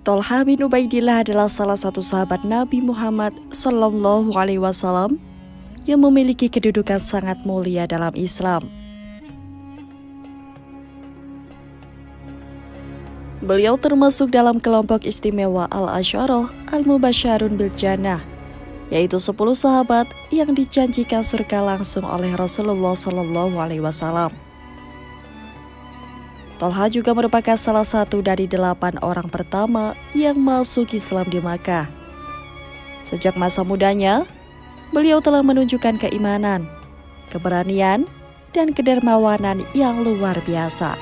Thalhah bin Ubaidillah adalah salah satu sahabat Nabi Muhammad SAW yang memiliki kedudukan sangat mulia dalam Islam. Beliau termasuk dalam kelompok istimewa Al-Asyarah Al-Mubasysyarun bil Jannah, yaitu 10 sahabat yang dijanjikan surga langsung oleh Rasulullah SAW. Thalhah juga merupakan salah satu dari 8 orang pertama yang masuk Islam di Makkah. Sejak masa mudanya, beliau telah menunjukkan keimanan, keberanian, dan kedermawanan yang luar biasa.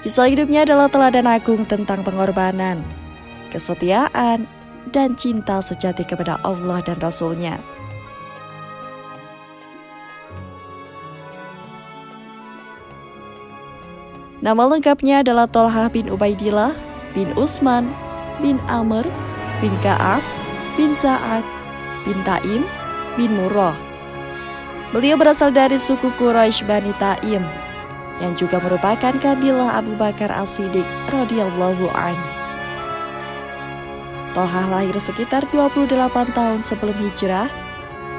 Kisah hidupnya adalah teladan agung tentang pengorbanan, kesetiaan, dan cinta sejati kepada Allah dan Rasul-Nya. Nama lengkapnya adalah Thalhah bin Ubaidillah bin Utsman bin Amr bin Ka'ab bin Sa'ad bin Taim bin Murrah. Beliau berasal dari suku Quraisy Bani Taim, yang juga merupakan kabilah Abu Bakar As-Siddiq radhiyallahu anhu. Thalhah lahir sekitar 28 tahun sebelum hijrah.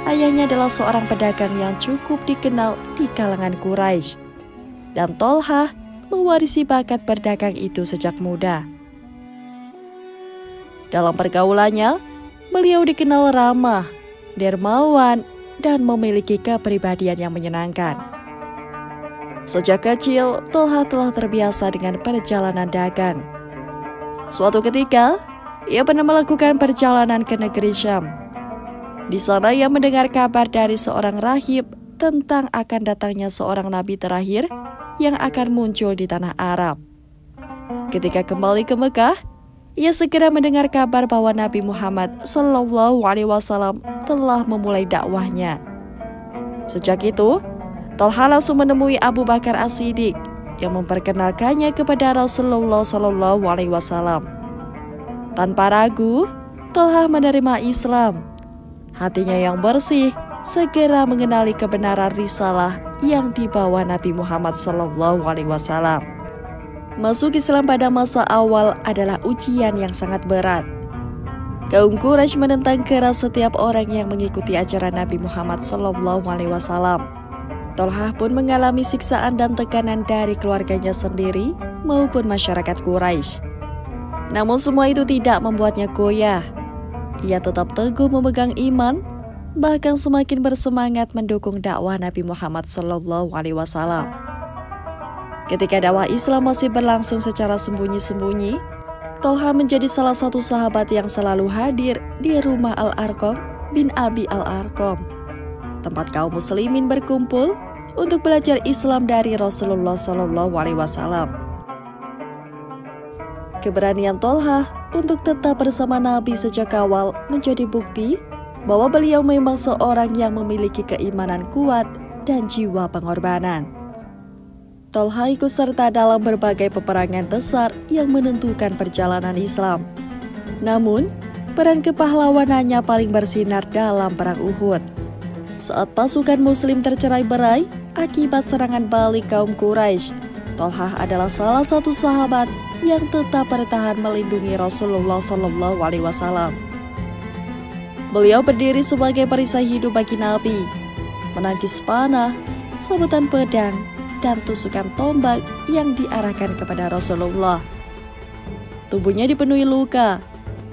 Ayahnya adalah seorang pedagang yang cukup dikenal di kalangan Quraisy, dan Thalhah mewarisi bakat berdagang itu sejak muda. Dalam pergaulannya, beliau dikenal ramah, dermawan, dan memiliki kepribadian yang menyenangkan. Sejak kecil, Thalhah telah terbiasa dengan perjalanan dagang. Suatu ketika, ia pernah melakukan perjalanan ke negeri Syam. Di sana ia mendengar kabar dari seorang rahib tentang akan datangnya seorang nabi terakhir yang akan muncul di tanah Arab. Ketika kembali ke Mekah, ia segera mendengar kabar bahwa Nabi Muhammad SAW telah memulai dakwahnya. Sejak itu, Thalhah langsung menemui Abu Bakar As-Siddiq yang memperkenalkannya kepada Rasulullah SAW. Tanpa ragu, Thalhah menerima Islam. Hatinya yang bersih segera mengenali kebenaran risalah yang dibawa Nabi Muhammad SAW. Masuk Islam pada masa awal adalah ujian yang sangat berat. Kaum Quraisy menentang keras setiap orang yang mengikuti ajaran Nabi Muhammad SAW. Thalhah pun mengalami siksaan dan tekanan dari keluarganya sendiri maupun masyarakat Quraisy. Namun semua itu tidak membuatnya goyah. Ia tetap teguh memegang iman, bahkan semakin bersemangat mendukung dakwah Nabi Muhammad SAW. Ketika dakwah Islam masih berlangsung secara sembunyi-sembunyi, Thalhah menjadi salah satu sahabat yang selalu hadir di rumah Al-Arqam bin Abi Al-Arqam, tempat kaum muslimin berkumpul untuk belajar Islam dari Rasulullah SAW. Keberanian Thalhah untuk tetap bersama Nabi sejak awal menjadi bukti bahwa beliau memang seorang yang memiliki keimanan kuat dan jiwa pengorbanan. Thalhah ikut serta dalam berbagai peperangan besar yang menentukan perjalanan Islam. Namun, peran kepahlawanannya paling bersinar dalam perang Uhud. Saat pasukan muslim tercerai-berai akibat serangan balik kaum Quraisy, Thalhah adalah salah satu sahabat yang tetap bertahan melindungi Rasulullah SAW. Beliau berdiri sebagai perisai hidup bagi Nabi, menangkis panah, sabetan pedang, dan tusukan tombak yang diarahkan kepada Rasulullah. Tubuhnya dipenuhi luka,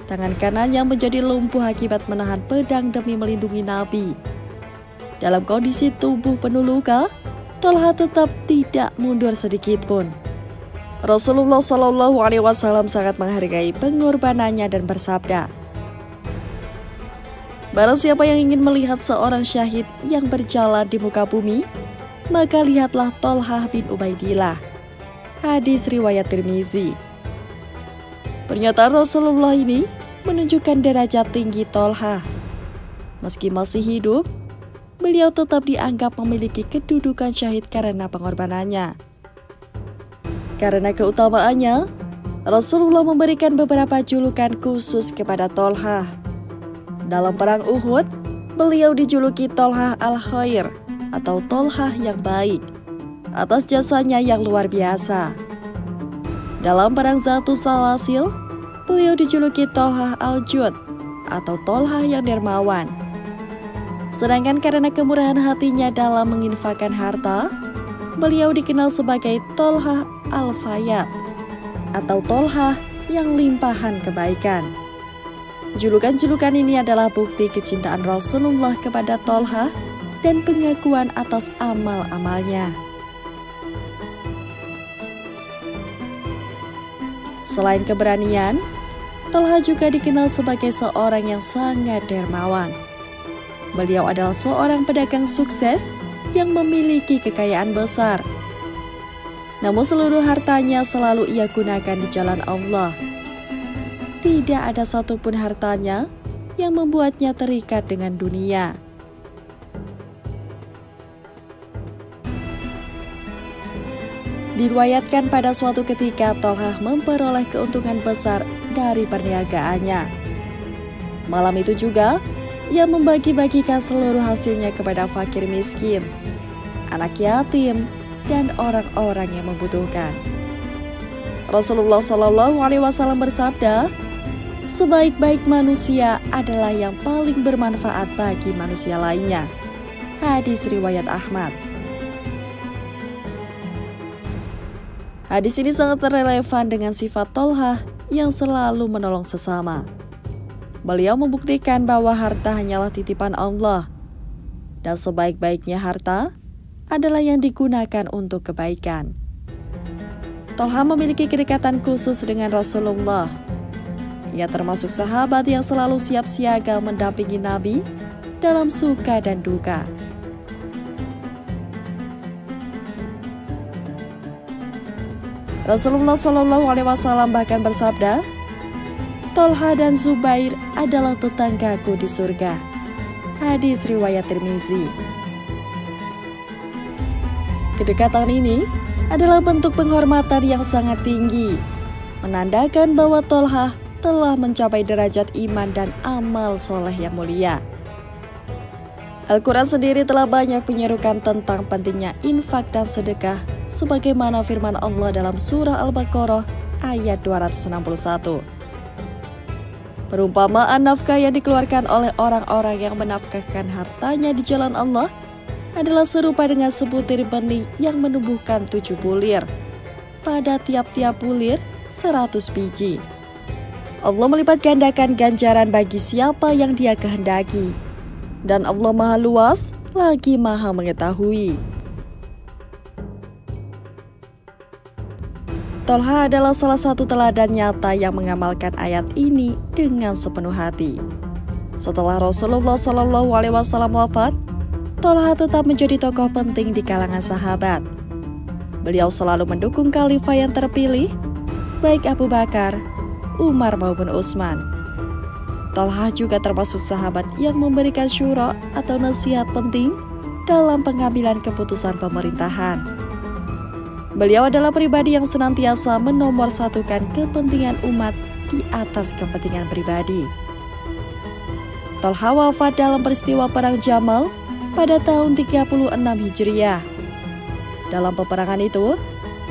tangan kanannya menjadi lumpuh akibat menahan pedang demi melindungi Nabi. Dalam kondisi tubuh penuh luka, Thalhah tetap tidak mundur sedikit pun. Rasulullah SAW sangat menghargai pengorbanannya dan bersabda, "Barang siapa yang ingin melihat seorang syahid yang berjalan di muka bumi, maka lihatlah Thalhah bin Ubaidillah." Hadis riwayat Tirmizi. Pernyataan Rasulullah ini menunjukkan derajat tinggi Thalhah. Meski masih hidup, beliau tetap dianggap memiliki kedudukan syahid karena pengorbanannya. Karena keutamaannya, Rasulullah memberikan beberapa julukan khusus kepada Thalhah. Dalam perang Uhud, beliau dijuluki Thalhah Al-Khair atau Thalhah yang baik atas jasanya yang luar biasa. Dalam perang Zatu Salasil, beliau dijuluki Tolhah Al-Jud atau Tolhah yang dermawan. Sedangkan karena kemurahan hatinya dalam menginfakkan harta, beliau dikenal sebagai Tolhah Al-Fayyad atau Tolhah yang limpahan kebaikan. Julukan-julukan ini adalah bukti kecintaan Rasulullah kepada Tolhah dan pengakuan atas amal-amalnya. Selain keberanian, Tolhah juga dikenal sebagai seorang yang sangat dermawan. Beliau adalah seorang pedagang sukses yang memiliki kekayaan besar. Namun seluruh hartanya selalu ia gunakan di jalan Allah. Tidak ada satupun hartanya yang membuatnya terikat dengan dunia. Diriwayatkan pada suatu ketika Tolhah memperoleh keuntungan besar dari perniagaannya. Malam itu juga, ia membagi-bagikan seluruh hasilnya kepada fakir miskin, anak yatim, dan orang-orang yang membutuhkan. Rasulullah SAW bersabda, "Sebaik-baik manusia adalah yang paling bermanfaat bagi manusia lainnya." Hadis riwayat Ahmad. Hadis ini sangat relevan dengan sifat Tolhah yang selalu menolong sesama. Beliau membuktikan bahwa harta hanyalah titipan Allah, dan sebaik-baiknya harta adalah yang digunakan untuk kebaikan. Tolhah memiliki kedekatan khusus dengan Rasulullah. Ia termasuk sahabat yang selalu siap siaga mendampingi Nabi dalam suka dan duka. Rasulullah SAW bahkan bersabda, "Tolhah dan Zubair adalah tetanggaku di surga." Hadis riwayat Tirmizi. Kedekatan ini adalah bentuk penghormatan yang sangat tinggi, menandakan bahwa Tolhah telah mencapai derajat iman dan amal soleh yang mulia. Al-Quran sendiri telah banyak menyerukan tentang pentingnya infak dan sedekah, sebagaimana firman Allah dalam surah Al-Baqarah ayat 261. Perumpamaan nafkah yang dikeluarkan oleh orang-orang yang menafkahkan hartanya di jalan Allah adalah serupa dengan sebutir benih yang menumbuhkan 7 bulir. Pada tiap-tiap bulir 100 biji. Allah melipat gandakan ganjaran bagi siapa yang Dia kehendaki. Dan Allah Maha Luas lagi Maha Mengetahui. Tolhah adalah salah satu teladan nyata yang mengamalkan ayat ini dengan sepenuh hati. Setelah Rasulullah SAW wafat, Tolhah tetap menjadi tokoh penting di kalangan sahabat. Beliau selalu mendukung khalifah yang terpilih, baik Abu Bakar, Umar maupun Utsman. Tolhah juga termasuk sahabat yang memberikan syura atau nasihat penting dalam pengambilan keputusan pemerintahan. Beliau adalah pribadi yang senantiasa menomorsatukan kepentingan umat di atas kepentingan pribadi. Tolhah wafat dalam peristiwa Perang Jamal pada tahun 36 Hijriah. Dalam peperangan itu,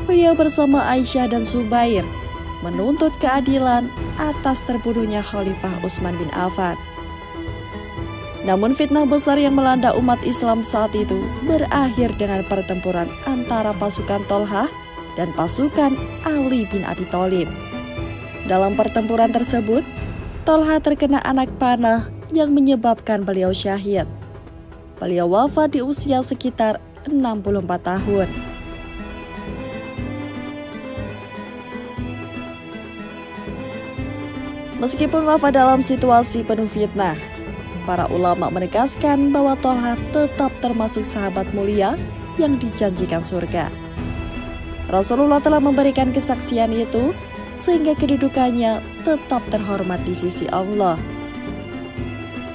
beliau bersama Aisyah dan Zubair menuntut keadilan atas terbunuhnya Khalifah Utsman bin Affan. Namun fitnah besar yang melanda umat Islam saat itu berakhir dengan pertempuran antara pasukan Tolhah dan pasukan Ali bin Abi Thalib. Dalam pertempuran tersebut, Tolhah terkena anak panah yang menyebabkan beliau syahid. Beliau wafat di usia sekitar 64 tahun. Meskipun wafat dalam situasi penuh fitnah, para ulama menegaskan bahwa Tolhah tetap termasuk sahabat mulia yang dijanjikan surga. Rasulullah telah memberikan kesaksian itu sehingga kedudukannya tetap terhormat di sisi Allah.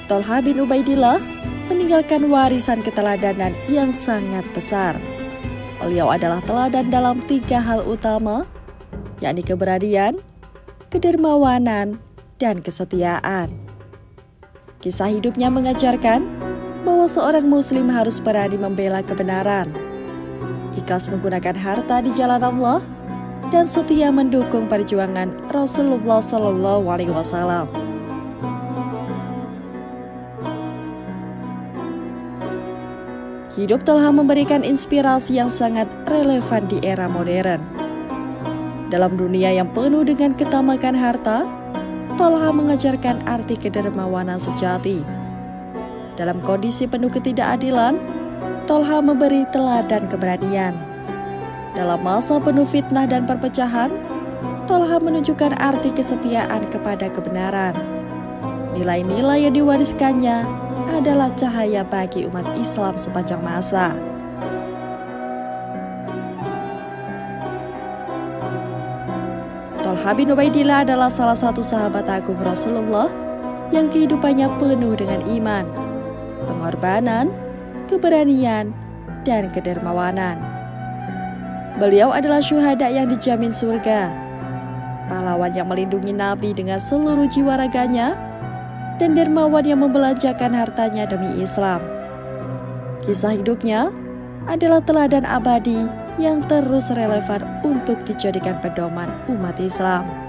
Tolhah bin Ubaidillah meninggalkan warisan keteladanan yang sangat besar. Beliau adalah teladan dalam 3 hal utama, yakni keberanian, kedermawanan, dan kesetiaan. Kisah hidupnya mengajarkan bahwa seorang muslim harus berani membela kebenaran, ikhlas menggunakan harta di jalan Allah, dan setia mendukung perjuangan Rasulullah SAW. Hidup Thalha memberikan inspirasi yang sangat relevan di era modern. Dalam dunia yang penuh dengan ketamakan harta, Thalha mengajarkan arti kedermawanan sejati. Dalam kondisi penuh ketidakadilan, Thalha memberi teladan keberanian. Dalam masa penuh fitnah dan perpecahan, Thalha menunjukkan arti kesetiaan kepada kebenaran. Nilai-nilai yang diwariskannya adalah cahaya bagi umat Islam sepanjang masa. Thalha bin Ubaidillah adalah salah satu sahabat agung Rasulullah yang kehidupannya penuh dengan iman, pengorbanan, keberanian, dan kedermawanan. Beliau adalah syuhada yang dijamin surga, pahlawan yang melindungi Nabi dengan seluruh jiwa raganya, dan dermawan yang membelanjakan hartanya demi Islam. Kisah hidupnya adalah teladan abadi yang terus relevan untuk dijadikan pedoman umat Islam.